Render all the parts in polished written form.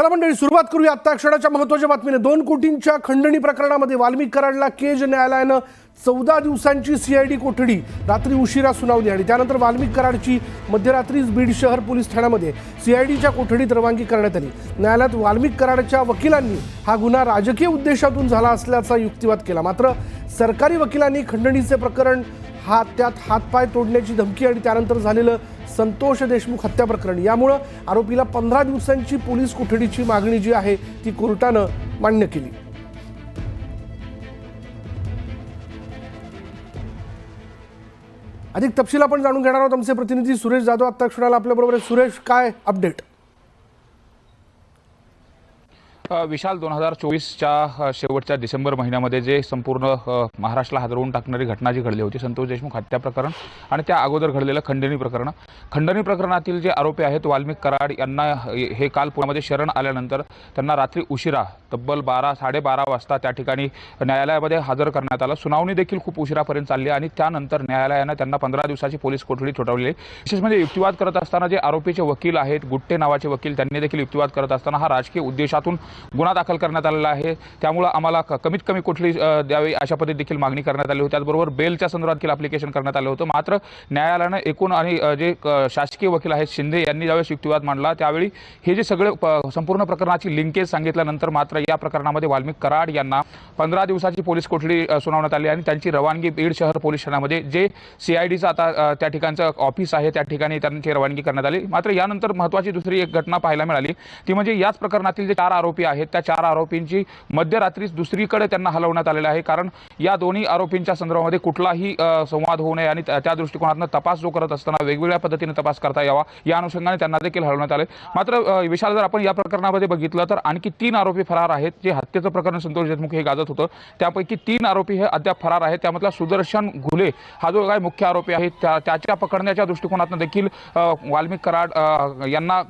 चला मंडळी, सुरुवात करूया आता क्षणाच्या महत्त्वाच्या बातमीने। 2 कोटींच्या खंडणी प्रकरणामध्ये वाल्मिक कराडला केज न्यायालयानं 14 दिवसांची सीआयडी कोठडी रात्री उशिरा सुनावली आणि त्यानंतर वाल्मिक कराडची मध्यरात्रीच बीड शहर पोलीस ठाण्यामध्ये सीआयडीच्या कोठडीत रवानगी करण्यात आली। न्यायालयात वाल्मिक कराडच्या वकिलांनी हा गुन्हा राजकीय उद्देशातून झाला असल्याचा युक्तिवाद केला। मात्र सरकारी वकिलांनी खंडणीचे प्रकरण त्यात हातपाय तोडण्याची धमकी आणि त्यानंतर झालेलं संतोष देशमुख हत्या प्रकरण यामुळे आरोपीला 15 दिवसांची पोलीस कोठडीची मागणी जी आहे ती कोर्टानं मान्य केली। अधिक तपशील आपण जाणून घेणार आहोत। आमचे प्रतिनिधी सुरेश जाधव आता क्षणाला आपल्या बरोबर आहे। सुरेश, काय अपडेट? विशाल, 2024च्या शेवटच्या डिसेंबर महिन्यामध्ये जे संपूर्ण महाराष्ट्राला हादरवून टाकणारी घटना जी घडली होती, संतोष देशमुख हत्या प्रकरण आणि त्या अगोदर घडलेलं खंडणी प्रकरणातील जे आरोपी आहेत वाल्मिक कराड यांना हे काल पुण्यामध्ये शरण आल्यानंतर त्यांना रात्री उशिरा तब्बल 12-12:30 वाजता त्या ठिकाणी न्यायालयामध्ये हजर करण्यात आलं। सुनावणी देखील खूप उशिरापर्यंत चालली आणि त्यानंतर न्यायालयानं त्यांना 15 दिवसाची पोलीस कोठडी ठोठावली। विशेष म्हणजे युक्तिवाद करत असताना जे आरोपीचे वकील आहेत, गुट्टे नावाचे वकील, त्यांनी देखील युक्तिवाद करत असताना हा राजकीय उद्देशातून गुन्हा दाखल करण्यात आलेला आहे, त्यामुळे आम्हाला कमीत कमी कोठडी द्यावी अशा पद्धतीत देखील मागणी करण्यात आली होती। त्याचबरोबर बेलच्या संदर्भात देखील ॲप्लिकेशन करण्यात आलं होतं। मात्र न्यायालयानं एकूण आणि जे शासकीय वकील आहेत शिंदे यांनी ज्यावेळेस युक्तिवाद मांडला त्यावेळी हे जे सगळे संपूर्ण प्रकरणाची लिंकेज सांगितल्यानंतर मात्र या प्रकरणामध्ये वाल्मिक कराड यांना 15 दिवसाची पोलीस कोठडी सुनावण्यात आली आणि त्यांची रवानगी बीड शहर पोलीस ठाण्यामध्ये जे सीआयडीचं आता त्या ठिकाणचं ऑफिस आहे त्या ठिकाणी त्यांची रवानगी करण्यात आली। मात्र यानंतर महत्त्वाची दुसरी एक घटना पाहायला मिळाली, ती म्हणजे याच प्रकरणातील जे 4 आरोपी आहेत त्या 4 आरोपींची मध्यरात्रीच दुसरीकडे त्यांना हलवण्यात आलेलं आहे, कारण या दोन्ही आरोपींच्या संदर्भामध्ये कुठलाही संवाद होऊ नये आणि त्या दृष्टिकोनातून तपास जो करत असताना वेगवेगळ्या पद्धतीने तपास करता यावा या अनुषंगाने त्यांना देखील हलवण्यात आले। मात्र विशाल, जर आपण या प्रकरणामध्ये बघितलं तर आणखी 3 आरोपी फरार आहेत। जे हत्येचं प्रकरण संतोष देशमुख हे गाजत होतं त्यापैकी 3 आरोपी हे अद्याप फरार आहेत। त्यामधला सुदर्शन घुले हा जो काय मुख्य आरोपी आहे त्याच्या पकडण्याच्या दृष्टिकोनातून देखील वाल्मिक कराड यांना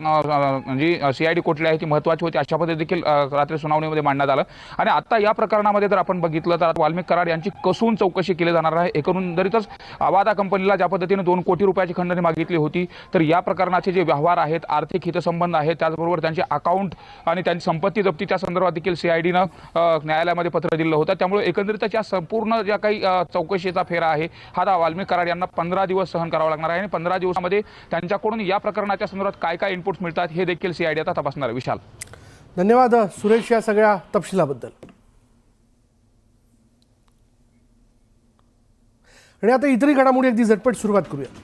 जी सीआयडी कोठडी आहे ती महत्त्वाची होती अशा पद्धतीने देखील रात्री सुनावणीमध्ये मांडण्यात आलं। आणि आता या प्रकरणामध्ये जर आपण बघितलं तर वाल्मिक कराड यांची कसून चौकशी केली जाणार आहे। एकंदरीतच अवादा कंपनीला ज्या पद्धतीने 2 कोटी रुपयाची खंडणी मागितली होती, तर या प्रकरणाचे जे व्यवहार आहेत, आर्थिक हितसंबंध आहेत, त्याचबरोबर त्यांचे अकाउंट आणि त्यांची संपत्ती जप्तीच्या संदर्भात देखील सीआयडीनं न्यायालयामध्ये पत्र दिलं होतं। त्यामुळे एकंदरीतच या संपूर्ण ज्या काही चौकशीचा फेरा आहे हा वाल्मिक कराड यांना 15 दिवस सहन करावा लागणार आहे आणि 15 दिवसामध्ये त्यांच्याकडून या प्रकरणाच्या संदर्भात काय काय इनपुट्स मिळतात हे देखील सीआयडी आता तपासणार आहे। विशाल, धन्यवाद सुरेश या सगळ्या तपशिलाबद्दल। आणि आता इतरही घडामोडी अगदी झटपट सुरुवात करूया।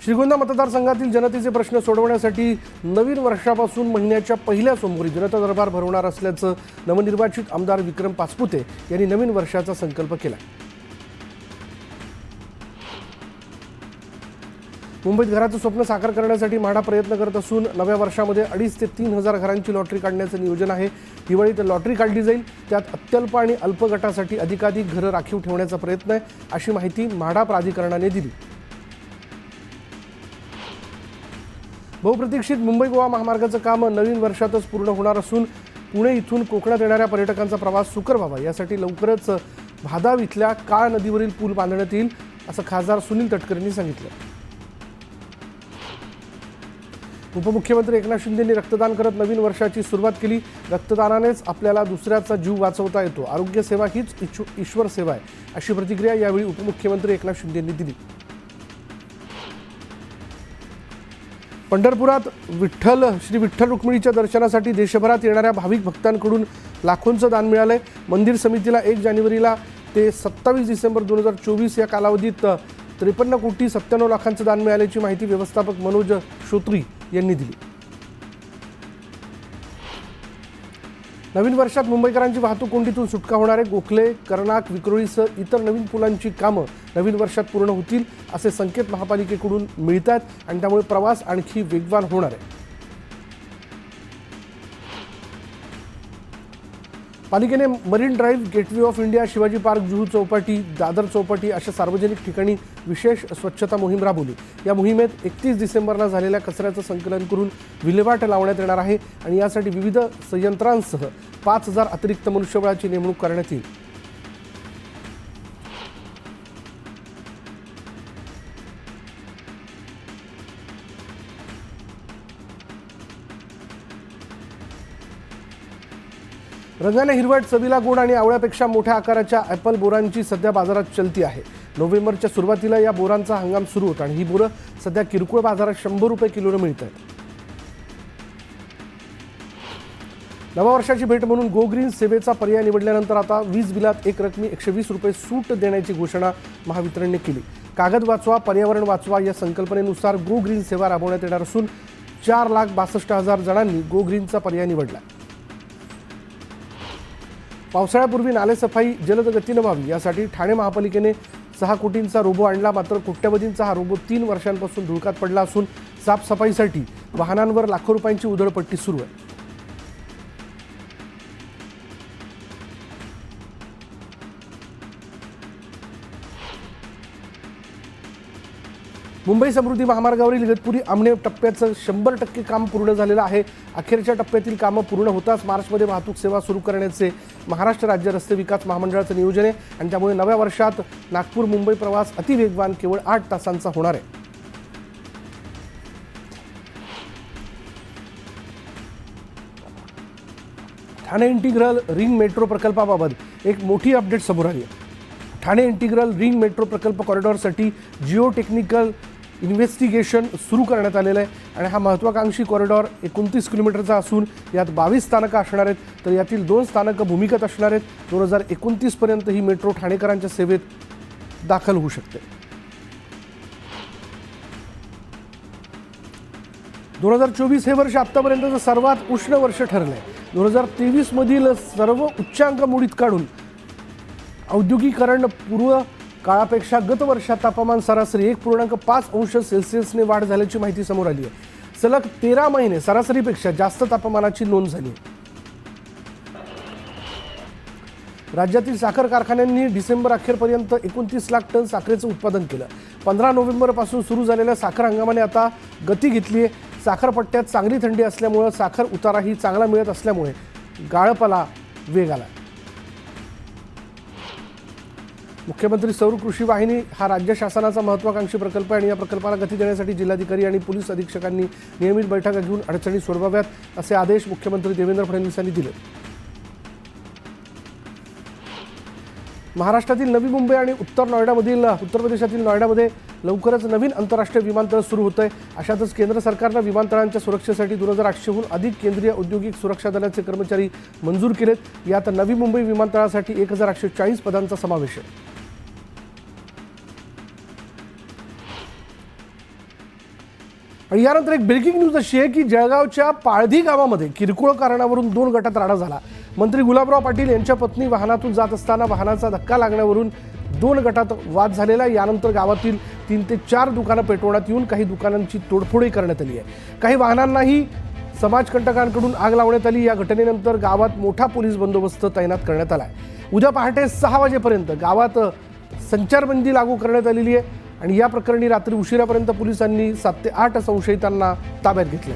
श्रीगोंदा मतदारसंघातील जनतेचे प्रश्न सोडवण्यासाठी नवीन वर्षापासून महिन्याच्या पहिल्या सोमवारी जनता दरबार भरवणार असल्याचं नवनिर्वाचित आमदार विक्रम पाचपुते यांनी नवीन वर्षाचा संकल्प केला। मुंबईत घराचं स्वप्न साकार करण्यासाठी म्हाडा प्रयत्न करत असून नव्या वर्षामध्ये 2,500 ते 3,000 घरांची लॉटरी काढण्याचं नियोजन आहे। दिवाळीत लॉटरी काढली जाईल, त्यात अत्यल्प आणि अल्प गटासाठी अधिकाधिक घरं राखीव ठेवण्याचा प्रयत्न आहे, अशी माहिती म्हाडा प्राधिकरणाने दिली। बहुप्रतीक्षित मुंबई गोवा महामार्गाचं काम नवीन वर्षातच पूर्ण होणार असून पुणे इथून कोकणात येणाऱ्या पर्यटकांचा प्रवास सुकर व्हावा यासाठी लवकरच भादाव इथल्या काळ नदीवरील पूल बांधण्यात येईल, असं खासदार सुनील तटकरे यांनी सांगितलं। उपमुख्यमंत्री एकनाथ शिंदेंनी रक्तदान करत नवीन वर्षाची सुरुवात केली। रक्तदानानेच आपल्याला दुसऱ्याचा जीव वाचवता येतो, आरोग्य सेवा हीच ईश्वर सेवा आहे, अशी प्रतिक्रिया यावेळी उपमुख्यमंत्री एकनाथ शिंदेंनी दिली। पंढरपुरात श्री विठ्ठल रुक्मिणीच्या दर्शनासाठी देशभरात येणाऱ्या भाविक भक्तांकडून लाखोंचं दान मिळालंय। मंदिर समितीला 1 जानेवारीला ते 27 डिसेंबर 2024 या कालावधीत 53 कोटी 97 लाखांचं दान मिळाल्याची माहिती व्यवस्थापक मनोज श्रोत्री यांनी दिली। नवीन वर्षात मुंबईकरांची वाहतूक कोंडीतून सुटका होणार आहे। गोखले, कर्नाक, विक्रोळीसह इतर नवीन पुलांची कामं नवीन वर्षात पूर्ण होतील असे संकेत महापालिकेकडून मिळतात आणि त्यामुळे प्रवास आणखी वेगवान होणार आहे। पालिकेने marine drive, gateway of India, Shivaji park, Juhu Chowpatty, Dadar Chowpatty अशा सार्वजनिक ठिकाणी विशेष स्वच्छता मोहीम राबवली। या मोहिमेत 31 डिसेंबरला झालेल्या कचऱ्याचं संकलन करून विल्हेवाट लावण्यात येणार आहे आणि यासाठी विविध संयंत्रांसह 5,000 अतिरिक्त मनुष्यबळाची नेमणूक करण्यात येईल। रंगाने हिरवट, चवीला गोड आणि आवळ्यापेक्षा मोठ्या आकाराच्या ॲपल बोरांची सध्या बाजारात चलती आहे. नोव्हेंबरच्या सुरुवातीला या बोरांचा हंगाम सुरू होता आणि ही बोरं सध्या किरकोळ बाजारात 100 रुपये किलोने मिळत आहेत. नव्या वर्षाची भेट म्हणून गो ग्रीन सेवेचा पर्याय निवडल्यानंतर आता वीज बिलात एक रकमी 120 रुपये सूट देण्याची घोषणा महावितरणने केली. कागद वाचवा, पर्यावरण वाचवा या संकल्पनेनुसार गो ग्रीन सेवा राबवण्यात येणार असून 4,62,000 जणांनी गो ग्रीनचा पर्याय निवडला. पावसाळ्यापूर्वी नालेसफाई जलद गतीनं व्हावी यासाठी ठाणे महापालिकेने 6 कोटींचा रोबो आणला. मात्र कोट्यवधींचा हा रोबो 3 वर्षांपासून धुळकात पडला असून साफसफाईसाठी वाहनांवर लाखो रुपयांची उधळपट्टी सुरू आहे. मुंबई समृद्धी महामार्गावरील इगतपुरी आमणे टप्प्याचं 100% काम पूर्ण झालेलं आहे. अखेरच्या टप्प्यातील कामं पूर्ण होताच मार्चमध्ये वाहतूक सेवा सुरू करण्याचे महाराष्ट्र राज्य रस्ते विकास महामंडळाचं नियोजन आहे आणि त्यामुळे नव्या वर्षात नागपूर मुंबई प्रवास अतिवेगवान केवळ 8 तासांचा होणार आहे. ठाणे इंटिग्रल रिंग मेट्रो प्रकल्पाबाबत एक मोठी अपडेट समोर आली आहे. ठाणे इंटिग्रल रिंग मेट्रो प्रकल्प कॉरिडॉरसाठी जिओ टेक्निकल इन्व्हेस्टिगेशन सुरू करण्यात आलेलं आहे आणि हा महत्त्वाकांक्षी कॉरिडॉर 29 किलोमीटरचा असून यात 22 स्थानकं असणार आहेत. तर यातील 2 स्थानकं भूमिगत असणार आहेत. 2029 पर्यंत ही मेट्रो ठाणेकरांच्या सेवेत दाखल होऊ शकते. 2024 हे वर्ष आत्तापर्यंतचं सर्वात उष्ण वर्ष ठरलं आहे. 2023 मधील सर्व उच्चांक मोडीत काढून औद्योगिकरण पूर्व काळापेक्षा गत वर्षात तापमान सरासरी 1.5 अंश सेल्सिअसने वाढ झाल्याची माहिती समोर आली आहे. सलग 13 महिने सरासरीपेक्षा जास्त तापमानाची नोंद झाली आहे. राज्यातील साखर कारखान्यांनी डिसेंबर अखेरपर्यंत 29 लाख टन साखरेचं उत्पादन केलं. 15 नोव्हेंबरपासून सुरू झालेल्या साखर हंगामाने आता गती घेतली आहे. साखरपट्ट्यात चांगली थंडी असल्यामुळं साखर उताराही चांगला मिळत असल्यामुळे गाळपाला वेग आला. मुख्यमंत्री सौर कृषी वाहिनी हा राज्य शासनाचा महत्त्वाकांक्षी प्रकल्प आहे आणि या प्रकल्पाला गती देण्यासाठी जिल्हाधिकारी आणि पोलीस अधीक्षकांनी नियमित बैठका घेऊन अडचणी सोडवाव्यात असे आदेश मुख्यमंत्री देवेंद्र फडणवीस यांनी दिले. महाराष्ट्रातील नवी मुंबई आणि उत्तर प्रदेशातील नोएडामध्ये लवकरच नवीन आंतरराष्ट्रीय विमानतळ सुरू होतं आहे. अशातच केंद्र सरकारनं विमानतळांच्या सुरक्षेसाठी 2800हून अधिक केंद्रीय औद्योगिक सुरक्षा दलाचे कर्मचारी मंजूर केलेत. यात नवी मुंबई विमानतळासाठी 1840 पदांचा समावेश आहे. आणि यानंतर एक ब्रेकिंग न्यूज अशी आहे की जळगावच्या पाळधी गावामध्ये किरकोळ कारणावरून 2 गटात राडा झाला. मंत्री गुलाबराव पाटील यांच्या पत्नी वाहनातून जात असताना वाहनाचा धक्का लागण्यावरून 2 गटात वाद झालेला. यानंतर गावातील 3 ते 4 दुकानं पेटवण्यात येऊन काही दुकानांची तोडफोडही करण्यात आली आहे. काही वाहनांनाही समाजकंटकांकडून आग लावण्यात आली. या घटनेनंतर गावात मोठा पोलीस बंदोबस्त तैनात करण्यात आला आहे. उद्या पहाटे 6 वाजेपर्यंत गावात संचारबंदी लागू करण्यात आलेली आहे आणि या प्रकरणी रात्री उशिरापर्यंत पोलिसांनी 7 ते 8 संशयितांना ताब्यात घेतले.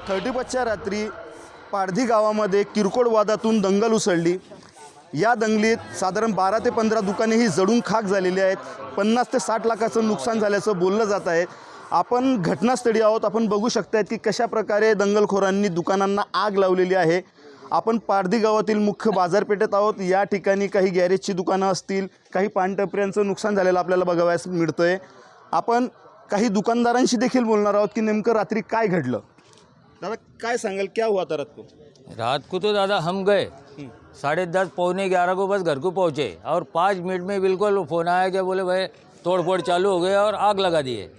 थर्टीफर्स्टच्या रात्री पारधी गावामध्ये किरकोळ वादातून दंगल उसळली. या दंगलीत साधारण 12 ते 15 दुकाने ही जळून खाक झालेली आहेत. 50 ते 60 लाखाचं नुकसान झाल्याचं बोललं जात आहे. आपण घटनास्थळी आहोत. आपण बघू शकतायत की कशा प्रकारे दंगलखोरांनी दुकानांना आग लावलेली आहे. आपण पारधी गावातील मुख्य बाजारपेठेत आहोत. या ठिकाणी काही गॅरेजची दुकानं असतील, काही पानटपऱ्यांचं नुकसान झालेलं आपल्याला बघावयास मिळतंय. आपण काही दुकानदारांशी देखील बोलणार आहोत की नेमकं रात्री काय घडलं. दादा काय सांगाल, क्या हुआ था रात को तो दादा हम गए 10:30 पौने 11 को बस घर को पहुँचे और 5 मिनट में बिल्कुल फ़ोन आया कि बोले भाई तोड़फोड़ चालू हो गया और आग लगा दिए.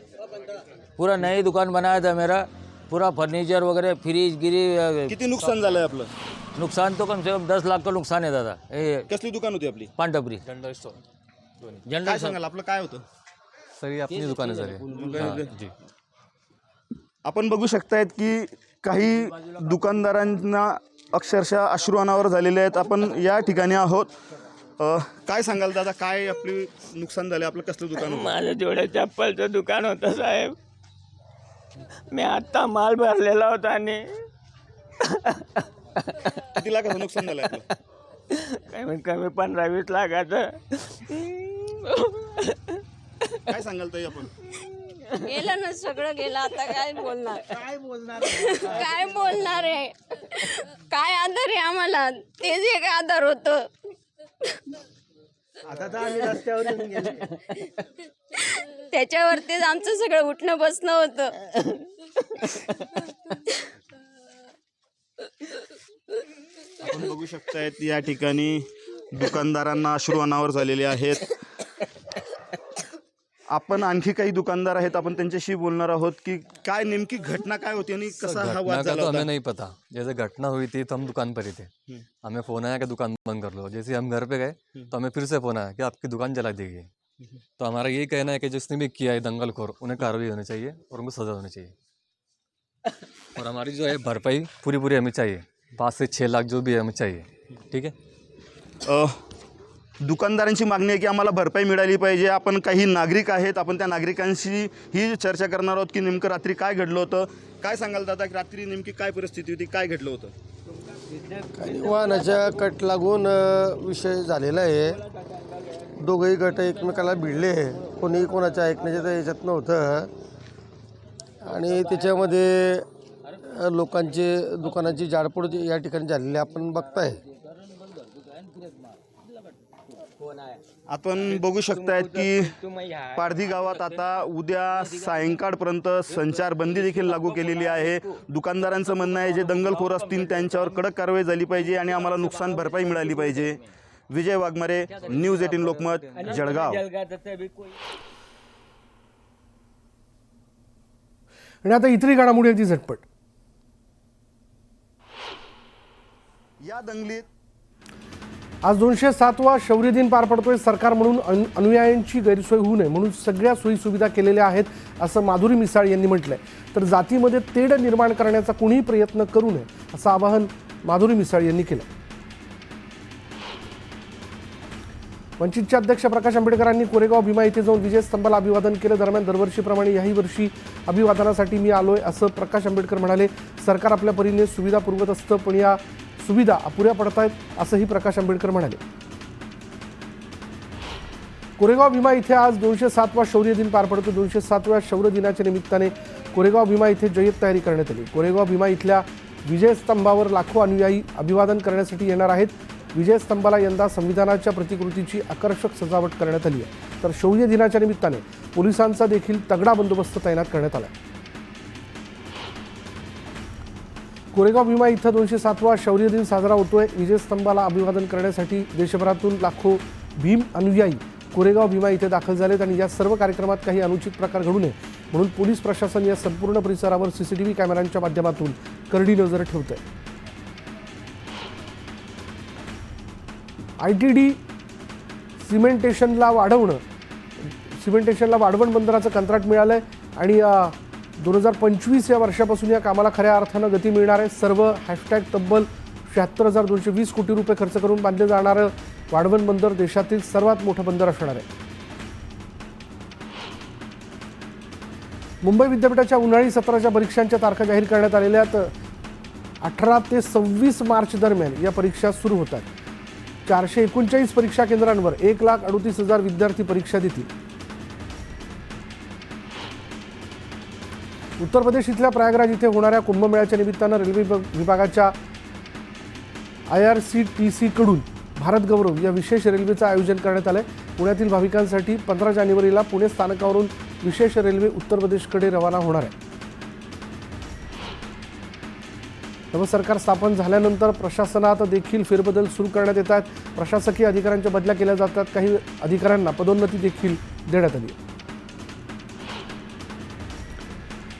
पूरा नई दुकान बनाया था मेरा, पूरा फर्नीचर वगैरह फ्रीज गिरी. किती नुकसान झालंय आपलं? नुकसान तो कम से कम 10 लाख का नुकसान है दादा. कसली दुकान होती आपली? पानटपरी काय जनरल सांगाल, आपलं काय होतं? सर अपनी दुकान है सर जी. आपण बघू शकतायत की काही दुकानदारांना अक्षरशः अश्रू अनावर झालेले आहेत. आपण या ठिकाणी आहोत. काय सांगाल दादा, काय आपली नुकसान झाले? आपलं कसलं दुकान होतं? माझं जोड्या चप्पलचं दुकान होतं साहेब. मी आत्ता माल भरलेला होता आणि किती लाखाचं नुकसान झालं आपलं? कमीत कमी 15-20 लाखाचं. काय सांगाल ताई आपण? गेलं ना, सगळं गेलं, आता काय बोलणार? काय बोलणार आहे? काय आधार आहे आम्हाला? तेच एक आधार होतं. आता तर आम्ही रस्त्यावर गेले. त्याच्यावरतीच आमचं सगळं उठणं बसणं होतं. आपण बघू शकतायत या ठिकाणी दुकानदारांना अश्रू अनावर झालेले आहेत. आपण आणखी काही दुकानदार आहेत, आपण त्यांच्याशी बोलणार आहोत की काय नेमकी घटना काय होती आणि कसा हा घटना वाद का झाला तो होता. हमें नहीं पता। जैसे घटना हुई थी तो हम दुकान पर ही थे, हमें फोन आया कि दुकान बंद कर लो। जैसे हम घर पे गए तो हमें फिर से फोन आया कि आपकी दुकान जला दी गई। तो हमारा ये कहना है कि जिसने भी किया है दंगलखोर, उन्हें कार्रवाई होनी चाहिए और उनको सजा होनी चाहिए। और हमारी जो है भरपाई पूरी पूरी हमें चाहिए, 5 से 6 लाख जो भी है हमें चाहिए। ठीक है। दुकानदारांची मागणी आहे की आम्हाला भरपाई मिळाली पाहिजे. आपण काही नागरिक आहेत, आपण त्या नागरिकांशी ही चर्चा करणार आहोत की नेमकं रात्री काय घडलं होतं. काय सांगाल दादा की रात्री नेमकी काय परिस्थिती होती, काय घडलं होतं? काही वाहनाच्या कट लागून विषय झालेला आहे. दोघंही गट एकमेकाला भिडले, कोणी कोणाच्या ऐकण्याच्या याच्यात नव्हतं आणि त्याच्यामध्ये लोकांचे दुकानाची जाळपोळ या ठिकाणी झालेली आपण बघताय. आपण बघू शकतायत की पारधी गावात आता उद्या सायंकाळपर्यंत संचारबंदी देखील लागू केलेली आहे. दुकानदारांचं म्हणणं आहे जे दंगलखोर असतील त्यांच्यावर कडक कारवाई झाली पाहिजे आणि आम्हाला नुकसान भरपाई मिळाली पाहिजे. विजय वाघमारे, न्यूज 18 लोकमत, जळगाव. आणि आता इतरी घडामोडी अगदी झटपट. या दंगलीत आज 207वा शौर्य दिन पार पडतोय. सरकार म्हणून अनुयायांची गैरसोय होऊ नये म्हणून सगळ्या सोयी सुविधा केलेल्या आहेत असं माधुरी मिसाळ यांनी म्हटलंय. तर जातीमध्ये तेढ निर्माण करण्याचा कोणीही प्रयत्न करू नये असं आवाहन माधुरी मिसाळ यांनी केलं. वंचितचे अध्यक्ष प्रकाश आंबेडकरांनी कोरेगाव भीमा इथे जाऊन विजय स्तंभाला अभिवादन केलं. दरम्यान दरवर्षीप्रमाणे याही वर्षी अभिवादनासाठी मी आलोय असं प्रकाश आंबेडकर म्हणाले. सरकार आपल्या परीने सुविधा पुरवत असतं पण या सुविधा अपुऱ्या पडत आहेत असंही प्रकाश आंबेडकर म्हणाले. कोरेगाव भीमा इथे आज 207वा शौर्य दिन पार पडतो. 207व्या शौर्य दिनाच्या निमित्ताने कोरेगाव भीमा इथे जय्यत तयारी करण्यात आली. कोरेगाव भीमा इथल्या विजय स्तंभावर लाखो अनुयायी अभिवादन करण्यासाठी येणार आहेत. विजय स्तंभाला यंदा संविधानाच्या प्रतिकृतीची आकर्षक सजावट करण्यात आली आहे. तर शौर्य दिनाच्या निमित्ताने पोलिसांचा देखील तगडा बंदोबस्त तैनात करण्यात आला आहे. कोरेगाव भीमा इथं 207वा शौर्य दिन साजरा होतोय. विजय स्तंभाला अभिवादन करण्यासाठी देशभरातून लाखो भीम अनुयायी कोरेगाव भीमा इथे दाखल झालेत आणि या सर्व कार्यक्रमात काही अनुचित प्रकार घडू नये म्हणून पोलीस प्रशासन या संपूर्ण परिसरावर CCTV कॅमेऱ्यांच्या माध्यमातून करडी नजर ठेवतंय. ITD सिमेंटेशनला वाढवण बंदराचं कंत्राट मिळालंय आणि 2025 या वर्षापासून या कामाला खऱ्या अर्थानं गती मिळणार आहे. सर्व तब्बल 76,220 कोटी रुपये खर्च करून बांधले जाणारं वाढवण बंदर देशातील सर्वात मोठं बंदर असणार आहे. मुंबई विद्यापीठाच्या उन्हाळी सत्राच्या परीक्षांच्या तारखा जाहीर करण्यात आलेल्या 18 ते 26 मार्च दरम्यान या परीक्षा सुरू होतात. 439 परीक्षा केंद्रांवर 1,38,000 विद्यार्थी परीक्षा देतील. उत्तर प्रदेश इथल्या प्रयागराज इथे होणाऱ्या कुंभमेळ्याच्या निमित्तानं रेल्वे विभागाच्या IRCTC कडून भारत गौरव या विशेष रेल्वेचं आयोजन करण्यात आलंय. पुण्यातील भाविकांसाठी 15 जानेवारीला पुणे स्थानकावरून विशेष रेल्वे उत्तर प्रदेशकडे रवाना होणार आहे. नवं सरकार स्थापन झाल्यानंतर प्रशासनात देखील फेरबदल सुरू करण्यात येत आहेत. प्रशासकीय अधिकाऱ्यांच्या बदल्या केल्या जातात. काही अधिकाऱ्यांना पदोन्नती देखील देण्यात आली.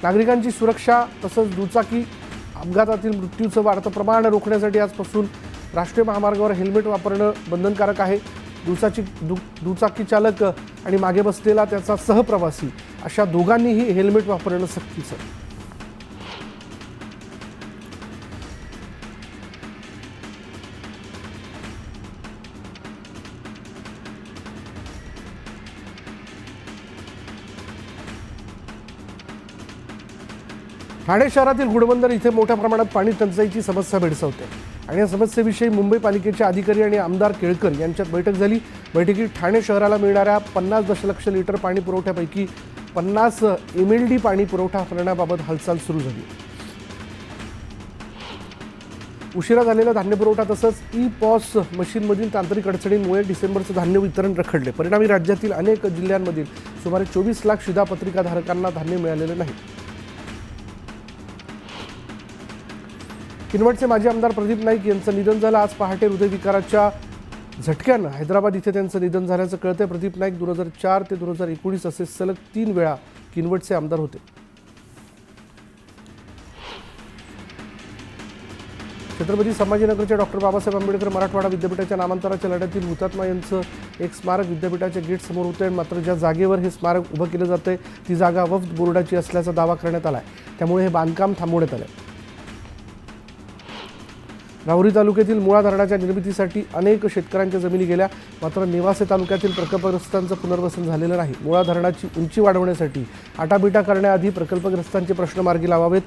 नागरिकांची सुरक्षा तसंच दुचाकी अपघातातील मृत्यूचं वाढतं प्रमाण रोखण्यासाठी आजपासून राष्ट्रीय महामार्गावर हेल्मेट वापरणं बंधनकारक आहे. दुचाकी चालक आणि मागे बसलेला त्याचा सहप्रवासी अशा दोघांनीही हेल्मेट वापरणं सक्तीचं. ठाणे शहरातील घुडबंदर इथे मोठ्या प्रमाणात पाणी टंचाईची समस्या भेडसावते. आणि या समस्येविषयी मुंबई पालिकेचे अधिकारी आणि आमदार केळकर यांच्यात बैठक झाली. बैठकीत ठाणे शहराला मिळणाऱ्या 50 दशलक्ष लिटर पाणी पुरवठ्यापैकी 50 MLD पाणी पुरवठा करण्याबाबत हालचाल सुरू झाली. उशिरा झालेला धान्य पुरवठा तसंच ई-पॉस मशीनमधील तांत्रिक अडचणींमुळे डिसेंबरचं धान्य वितरण रखडले. परिणामी राज्यातील अनेक जिल्ह्यांमधील सुमारे 24 लाख शिधापत्रिकाधारकांना धान्य मिळालेलं नाही. किनवटचे माजी आमदार प्रदीप नाईक यांचं निधन झालं. आज पहाटे हृदयविकाराच्या झटक्यानं हैदराबाद इथे त्यांचं निधन झाल्याचं कळतंय. प्रदीप नाईक 2004 ते 2019 असे सलग 3 वेळा किनवटचे आमदार होते. छत्रपती संभाजीनगरच्या डॉक्टर बाबासाहेब आंबेडकर मराठवाडा विद्यापीठाच्या नामांतराच्या लढ्यातील हुतात्मा यांचं एक स्मारक विद्यापीठाच्या गेटसमोर होतं. मात्र ज्या जागेवर हे स्मारक उभं केलं जातंय ती जागा वक्फ बोर्डाची असल्याचा दावा करण्यात आला आहे. त्यामुळे हे बांधकाम थांबवण्यात आलं आहे. राहुरी तालुक्यातील मुळा धरणाच्या निर्मितीसाठी अनेक शेतकऱ्यांच्या जमिनी गेल्या. मात्र नेवासे तालुक्यातील प्रकल्पग्रस्तांचं पुनर्वसन झालेलं नाही. मुळा धरणाची उंची वाढवण्यासाठी आटापिटा करण्याआधी प्रकल्पग्रस्तांचे प्रश्न मार्गी लावावेत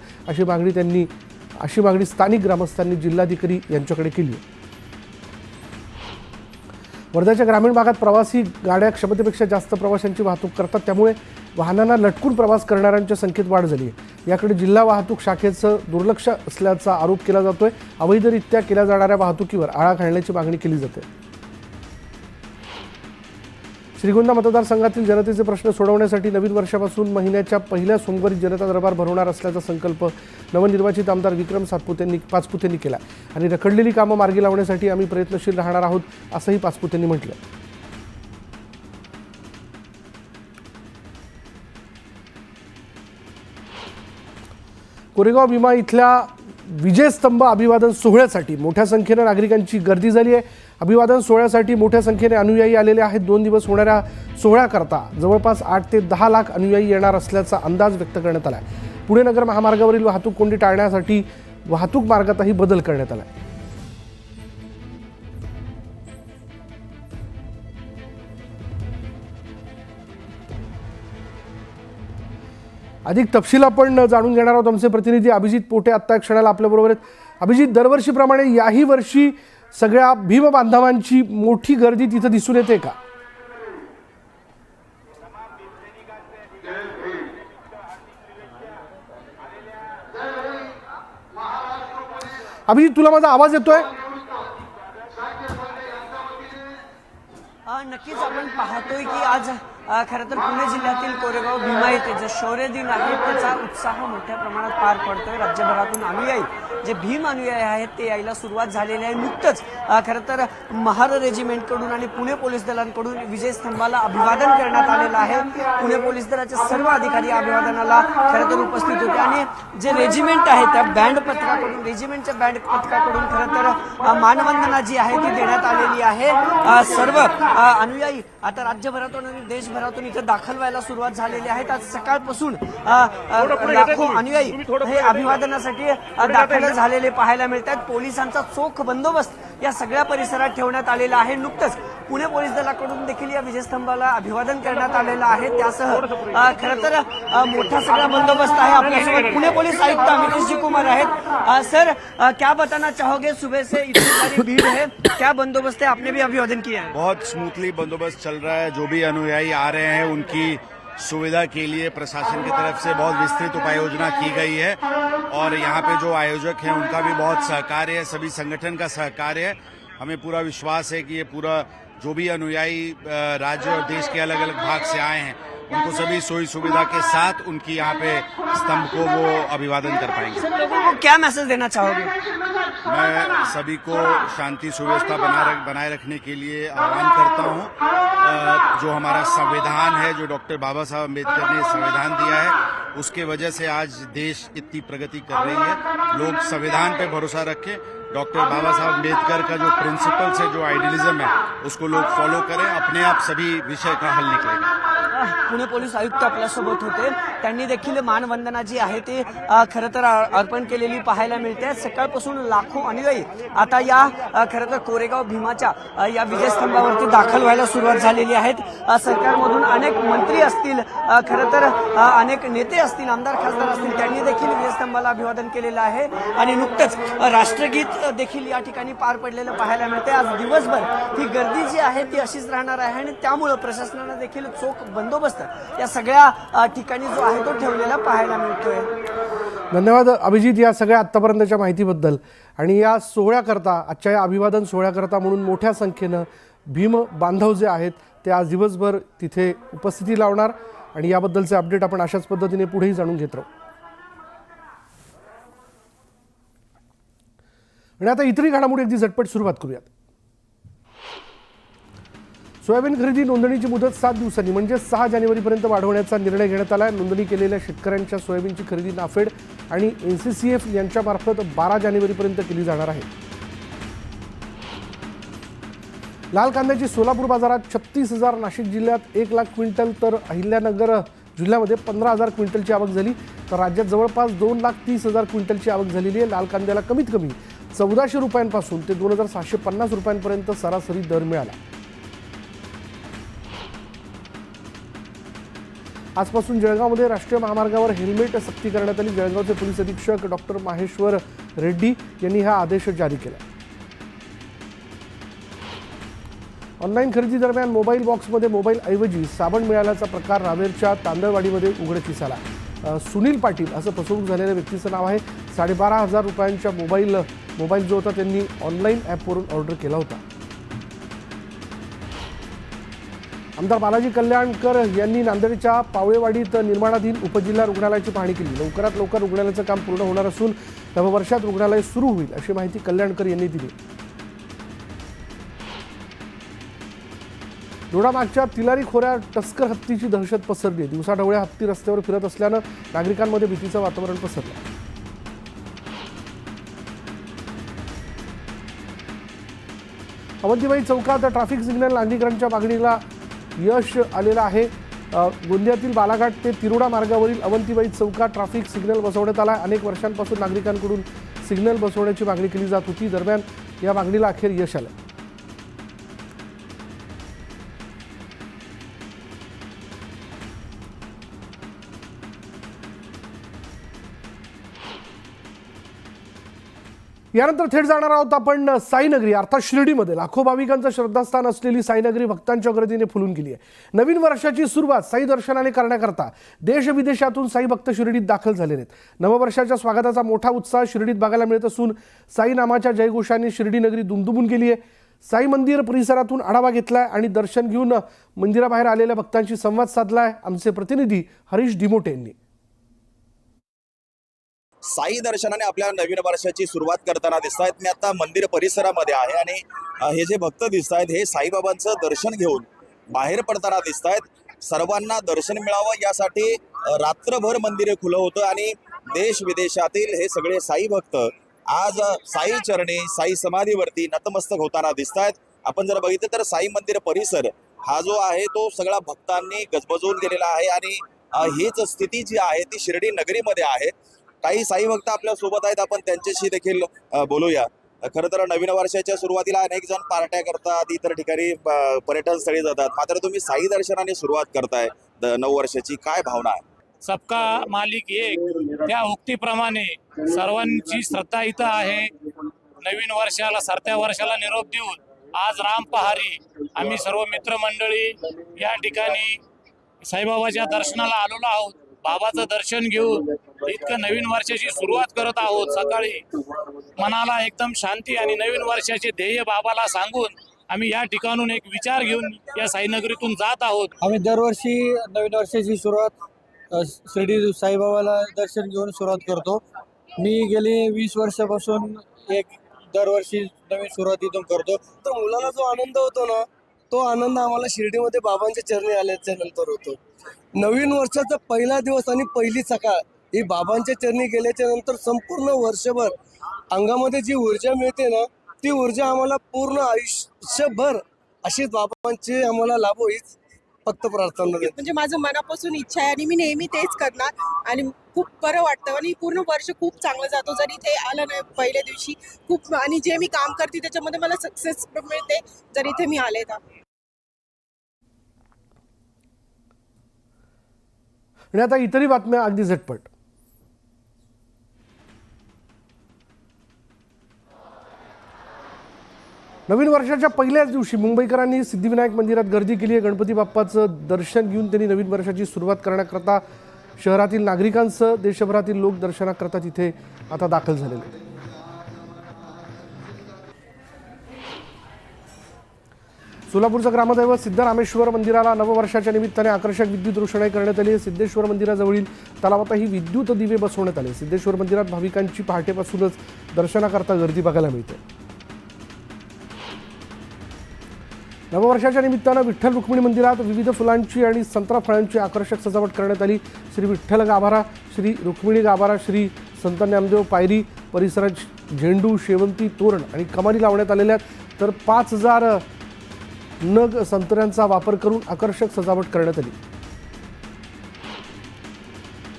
अशी मागणी स्थानिक ग्रामस्थांनी जिल्हाधिकारी यांच्याकडे केली आहे. वर्ध्याच्या ग्रामीण भागात प्रवासी गाड्या क्षमतेपेक्षा जास्त प्रवाशांची वाहतूक करतात. त्यामुळे वाहनांना लटकून प्रवास करणाऱ्यांच्या संख्येत वाढ झाली आहे. याकडे जिल्हा वाहतूक शाखेचं दुर्लक्ष असल्याचा आरोप केला जातोय. अवैधरित्या केल्या जाणाऱ्या वाहतुकीवर आळा घालण्याची मागणी केली जाते. श्रीगोंदा मतदारसंघातील जनतेचे प्रश्न सोडवण्यासाठी नवीन वर्षापासून महिन्याच्या पहिल्या सोमवारी जनता दरबार भरवणार असल्याचा संकल्प नवनिर्वाचित आमदार विक्रम पाचपुते यांनी केला. आणि रखडलेली कामं मार्गी लावण्यासाठी आम्ही प्रयत्नशील राहणार आहोत असंही पाचपुते यांनी म्हटलं. कोरेगाव भीमा इथल्या विजयस्तंभ अभिवादन सोहळ्यासाठी मोठ्या संख्येनं नागरिकांची गर्दी झाली आहे. अभिवादन सोहळ्यासाठी मोठ्या संख्येने अनुयायी आलेले आहेत. 2 दिवस होणाऱ्या सोहळ्याकरता जवळपास 8 ते 10 लाख अनुयायी येणार असल्याचा अंदाज व्यक्त करण्यात आला आहे. पुणे नगर महामार्गावरील वाहतूक कोंडी टाळण्यासाठी वाहतूक मार्गातही बदल करण्यात आला आहे. अधिक तपशील आपण जाणून घेणार आहोत. आमचे प्रतिनिधी अभिजित पोटे आत्ता क्षणाला आपल्याबरोबर आहेत. अभिजित, दरवर्षीप्रमाणे याही वर्षी सगळ्या भीम बांधवांची मोठी गर्दी तिथं दिसून येते का? अभिजित, तुला माझा आवाज येतोय? नक्कीच आपण पाहतोय की आज खरं तर पुणे जिल्ह्यातील कोरेगाव भीमा येथे जे शौर्य दिन आहे त्याचा उत्साह मोठ्या प्रमाणात पार पडतोय. राज्यभरातून अनुयायी जे भीम अनुयायी आहेत ते यायला सुरुवात झालेली आहे. नुकतंच खरं तर महार रेजिमेंटकडून आणि पुणे पोलीस दलांकडून विजयस्तंभाला अभिवादन करण्यात आलेलं आहे. पुणे पोलीस दलाचे सर्व अधिकारी अभिवादनाला खरं तर उपस्थित होते आणि जे रेजिमेंट आहे त्या बँड पथकाकडून रेजिमेंटच्या बँड पथकाकडून खरं तर मानवंदना जी आहे ती देण्यात आलेली आहे. सर्व अनुयायी आता राज्यभरातून आणि देशभरातून इथे दाखल व्हायला सुरुवात झालेली आहे. आज सकाळपासून लाखो अनुयायी हे अभिवादनासाठी दाखल झालेले पाहायला मिळतात. पोलिसांचा चोख बंदोबस्त या सगळ्या परिसरात ठेवण्यात आलेला आहे. नुकतंच पुणे पोलीस दलाकडून देखील या विजयस्तंभाला अभिवादन करण्यात आलेलं आहे. त्यासह खरं तर मोठा सगळा बंदोबस्त आहे. आपल्यासोबत पुणे पोलीस आयुक्त अमितेश जी कुमार आहेत. सर, क्या बताना चाहोगे? सुबह से इतनी सारी भीड़ है, क्या बंदोबस्त है? आपने भी अभिवादन किया है? बहुत स्मूथली बंदोबस्त चल रहा है. जो भी अनुयायी आ रहे हैं उनकी सुविधा के लिए प्रशासन की तरफ से बहुत विस्तृत उपाय योजना की गई है और यहाँ पे जो आयोजक हैं उनका भी बहुत सहकार्य है. सभी संगठन का सहकार्य है. हमें पूरा विश्वास है कि ये पूरा जो भी अनुयायी राज्य और देश के अलग अलग भाग से आए हैं उनको सभी सोई सुविधा के साथ उनकी यहाँ पे स्तंभ को वो अभिवादन कर पाएंगे. सर, लोगों को क्या मैसेज देना चाहोगे? मैं सभी को शांति सुव्यवस्था बनाए रखने के लिए आह्वान करता हूँ. जो हमारा संविधान है, जो डॉक्टर बाबा साहब अम्बेडकर ने संविधान दिया है, उसके वजह से आज देश इतनी प्रगति कर रही है. लोग संविधान पे भरोसा रखें. डॉक्टर बाबा साहब अम्बेडकर का जो प्रिंसिपल्स है, जो आइडियलिज्म है, उसको लोग फॉलो करें. अपने आप सभी विषय का हल निकलेगा. पुणे पोलीस आयुक्त आपल्यासोबत होते. त्यांनी देखील मानवंदना जी आहे ती खरं तर अर्पण केलेली पाहायला मिळते. सकाळपासून लाखो अनुयायी आता या खरं तर कोरेगाव भीमाच्या या विजयस्तंभावरती दाखल व्हायला सुरुवात झालेली आहेत. सरकारमधून अनेक मंत्री असतील, खरं तर अनेक नेते असतील, आमदार खासदार असतील, त्यांनी देखील विजयस्तंभाला अभिवादन केलेलं आहे. आणि नुकतंच राष्ट्रगीत संवाद देखील या ठिकाणी पार पडलेलं पाहायला मिळते. आज दिवसभर ही गर्दी जी आहे ती अशीच राहणार आहे आणि त्यामुळं प्रशासनानं देखील चोख बंदोबस्त या सगळ्या ठिकाणी जो आहे तो ठेवलेला पाहायला मिळतोय. धन्यवाद अभिजित या सगळ्या आत्तापर्यंतच्या माहितीबद्दल. आणि या सोहळ्याकरता, आजच्या या अभिवादन सोहळ्याकरता म्हणून मोठ्या संख्येनं भीम बांधव जे आहेत ते आज दिवसभर तिथे उपस्थिती लावणार आणि याबद्दलचे अपडेट आपण अशाच पद्धतीने पुढेही जाणून घेत राहू. आणि आता इतरही घडामोडी अगदी झटपट सुरुवात करूयात. सोयाबीन खरेदी नोंदणीची मुदत 7 दिवसांनी म्हणजे 6 जानेवारीपर्यंत वाढवण्याचा निर्णय घेण्यात आला आहे. नोंदणी केलेल्या शेतकऱ्यांच्या सोयाबीनची खरेदी नाफेड आणि NCCF यांच्यामार्फत 12 जानेवारीपर्यंत केली जाणार आहे. लाल कांद्याची सोलापूर बाजारात 36,000, नाशिक जिल्ह्यात 1 लाख क्विंटल तर अहिल्यानगर जिल्ह्यामध्ये 15,000 क्विंटलची आवक झाली. तर राज्यात जवळपास 2,30,000 क्विंटलची आवक झालेली आहे. लाल कांद्याला कमीत कमी 1400 रुपयांपासून ते 2,650 रुपयांपर्यंत सरासरी दर मिळाला. आजपासून जळगावमध्ये राष्ट्रीय महामार्गावर हेल्मेट सक्ती करण्यात आली. जळगावचे पोलीस अधीक्षक डॉक्टर माहेश्वर रेड्डी यांनी हा आदेश जारी केला. ऑनलाईन खरेदी दरम्यान मोबाईल बॉक्समध्ये मोबाईलऐवजी साबण मिळाल्याचा प्रकार रावेरच्या तांदळवाडीमध्ये उघडकीस आला. सुनील पाटील असं फसवणूक झालेल्या व्यक्तीचं नाव आहे. 12,500 रुपयांच्या मोबाईल जो होता त्यांनी ऑनलाईन ॲपवरून ऑर्डर केला होता. आमदार बालाजी कल्याणकर यांनी नांदेडच्या पावळेवाडीत निर्माणाधीन उपजिल्हा रुग्णालयाची पाहणी केली. लवकरात लवकर रुग्णालयाचं काम पूर्ण होणार असून नववर्षात रुग्णालय सुरू होईल अशी माहिती कल्याणकर यांनी दिली. दोडामागच्या तिलारी खोऱ्यात टस्कर हत्तीची दहशत पसरली. दिवसाढवळ्या हत्ती रस्त्यावर फिरत असल्यानं नागरिकांमध्ये भीतीचं वातावरण पसरलं. अवंतीबाई चौकात ट्रॅफिक सिग्नल नागरिकांच्या मागणीला यश आलेलं आहे. गोंदियातील बालाघाट ते तिरोडा मार्गावरील अवंतीबाई चौकात ट्रॅफिक सिग्नल बसवण्यात आला. अनेक वर्षांपासून नागरिकांकडून सिग्नल बसवण्याची मागणी केली जात होती. दरम्यान या मागणीला अखेर यश आलं. यानंतर थेट जाणार आहोत आपण साईनगरी अर्थात शिर्डीमध्ये. लाखो भाविकांचं श्रद्धास्थान असलेली साईनगरी भक्तांच्या गर्दीने फुलून गेली आहे. नवीन वर्षाची सुरुवात साई दर्शनाने करण्याकरता देश विदेशातून साई भक्त शिर्डीत दाखल झालेले आहेत. नववर्षाच्या स्वागताचा मोठा उत्साह शिर्डीत बघायला मिळत असून साई नामाच्या जयघोषाने शिर्डी नगरी दुमदुमून गेली आहे. साई मंदिर परिसरातून आढावा घेतलाय आणि दर्शन घेऊन मंदिराबाहेर आलेल्या भक्तांशी संवाद साधलाय आमचे प्रतिनिधी हरीश डिमोटे यांनी. साई दर्शनाने आपल्या नवीन वर्षाची सुरुवात करताना दिसत आहेत. मी आता मंदिर परिसरामध्ये आहे आणि हे जे भक्त दिसत आहेत हे साईबाबांचं दर्शन घेऊन बाहेर पडताना दिसत आहेत. सर्वांना दर्शन मिळावं यासाठी रात्रभर मंदिरे खुलं होतं आणि देश विदेशातील हे सगळे साई भक्त आज साई चरणी साई समाधीवरती नतमस्तक होताना दिसत आहेत. आपण जर बघितलं तर साई मंदिर परिसर हा जो आहे तो सगळा भक्तांनी गजबजून गेलेला आहे आणि हीच स्थिती जी आहे ती शिर्डी नगरीमध्ये आहे. काही साई भक्त आपल्या सोबत आहेत, आपण त्यांच्याशी देखील बोलूया. खरं तर नवीन वर्षाच्या सुरुवातीला अनेक जण पार्ट्या करतात, इतर ठिकाणी पर्यटन स्थळी जातात, मात्र तुम्ही साई दर्शनाने सुरुवात करताय नववर्षाची, काय भावना आहे? सबका मालिक एक त्या उक्तीप्रमाणे सर्वांची श्रद्धा इथं आहे. नवीन वर्षाला सरत्या वर्षाला निरोप देऊन आज राम पहारी आम्ही सर्व मित्रमंडळी या ठिकाणी साईबाबाच्या दर्शनाला आलेलो आहोत. बाबाचं दर्शन घेऊन इतकं नवीन वर्षाची सुरुवात करत आहोत. सकाळी मनाला एकदम शांती आणि नवीन वर्षाचे ध्येय बाबाला सांगून आम्ही या ठिकाणून एक विचार घेऊन या साईनगरीतून जात आहोत. आम्ही दरवर्षी नवीन वर्षाची सुरुवात शिर्डी साईबाबाला दर्शन घेऊन सुरुवात करतो. मी गेली 20 वर्षापासून दरवर्षी नवीन सुरुवात इथून करतो. तर मुलाला जो आनंद होतो ना तो आनंद आम्हाला शिर्डीमध्ये बाबांच्या चरणी आल्याच्या नंतर होतो. नवीन वर्षाचा पहिला दिवस आणि पहिली सकाळ ही बाबांच्या चरणी गेल्याच्या नंतर संपूर्ण वर्षभर अंगामध्ये जी ऊर्जा मिळते ना ती ऊर्जा आम्हाला पूर्ण आयुष्यभर अशीच बाबांची आम्हाला लाभो हीच फक्त प्रार्थना. म्हणजे माझं मनापासून इच्छा आहे आणि मी नेहमी तेच करणार आणि खूप बरं वाटतं आणि पूर्ण वर्ष खूप चांगलं जातो. जर इथे आलं नाही पहिल्या दिवशी खूप आणि जे मी काम करते त्याच्यामध्ये मला सक्सेस मिळते जर इथे मी आले तर. आणि आता इतरही बातम्या अगदी झटपट. नवीन वर्षाच्या पहिल्याच दिवशी मुंबईकरांनी सिद्धिविनायक मंदिरात गर्दी केली आहे. गणपती बाप्पाचं दर्शन घेऊन त्यांनी नवीन वर्षाची सुरुवात करण्याकरता शहरातील नागरिकांसह देशभरातील लोक दर्शनाकरता तिथे आता दाखल झालेले आहेत. सोलापूरचं ग्रामदैवत सिद्धरामेश्वर मंदिराला नववर्षाच्या निमित्ताने आकर्षक विद्युत रोषणाई करण्यात आली आहे. सिद्धेश्वर मंदिराजवळील तलावातही विद्युत दिवे बसवण्यात आले. सिद्धेश्वर मंदिरात भाविकांची पहाटेपासूनच दर्शनाकरता गर्दी बघायला मिळते. नववर्षाच्या निमित्तानं विठ्ठल रुक्मिणी मंदिरात विविध फुलांची आणि संत्रा फळांची आकर्षक सजावट करण्यात आली. श्री विठ्ठल गाभारा, श्री रुक्मिणी गाभारा, श्री संत ज्ञानदेव पायरी परिसरात झेंडू, शेवंती, तोरण आणि कमानी लावण्यात आलेल्या आहेत. तर 5000 नग संत्र्यांचा वापर करून आकर्षक सजावट करण्यात आली.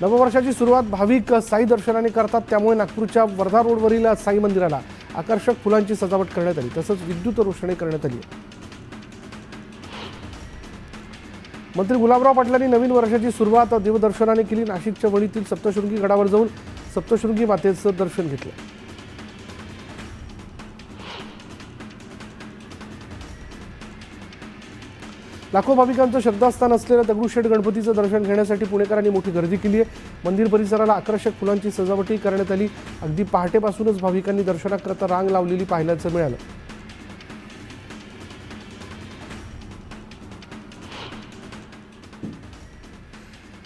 नववर्षाची सुरुवात भाविक साई दर्शनाने करतात, त्यामुळे नागपूरच्या वर्धा रोडवरील साई मंदिराला आकर्षक फुलांची सजावट करण्यात आली. तसंच विद्युत रोषणाई करण्यात आली. मंत्री गुलाबराव पाटलांनी नवीन वर्षाची सुरुवात देवदर्शनाने केली. नाशिकच्या वणीतील सप्तशृंगी गडावर जाऊन सप्तशृंगी मातेचं दर्शन घेतलं. लाखो भाविकांचं श्रद्धास्थान असलेलं दगडूशेठ गणपतीचं दर्शन घेण्यासाठी पुणेकरांनी मोठी गर्दी केली आहे. मंदिर परिसराला आकर्षक फुलांची सजावटही करण्यात आली. अगदी पहाटेपासूनच भाविकांनी दर्शनाकरता रांग लावलेली पाहायला मिळालं.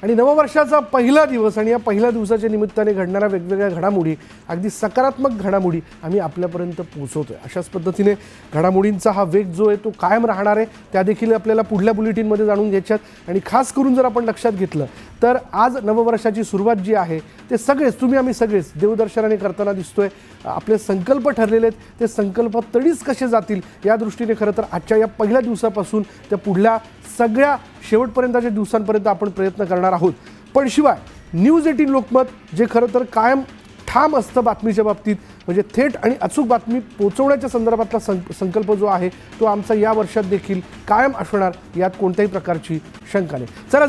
आणि नववर्षाचा पहिला दिवस आणि या पहिल्या दिवसाच्या निमित्ताने घडणाऱ्या वेगवेगळ्या घडामोडी, अगदी सकारात्मक घडामोडी आम्ही आपल्यापर्यंत पोहोचवतोय. अशाच पद्धतीने घडामोडींचा हा वेग जो आहे तो कायम राहणार आहे. त्या देखील आपल्याला पुढल्या बुलेटिनमध्ये जाणून घ्यायच्यात. आणि खास करून जर आपण लक्षात घेतलं तर आज नववर्षाची सुरुवात जी आहे ते सगळेच आम्ही सगळेच देवदर्शनाने करताना दिसतोय. आपले संकल्प ठरलेले आहेत, ते संकल्प तडीच कसे जातील या दृष्टीने खरं तर आजच्या या पहिल्या दिवसापासून त्या पुढल्या सगळ्या शेवटपर्यंतच्या दिवसांपर्यंत आपण प्रयत्न करणार आहोत. पण शिवाय न्यूज 18 लोकमत जे खरं तर कायम ठाम असतं बातमीच्या बाबतीत, म्हणजे थेट आणि अचूक बातमी पोहोचवण्याच्या संदर्भातला संकल्प जो आहे तो आमचा या वर्षात देखील कायम असणार, यात कोणत्याही प्रकारची शंका नाही. चला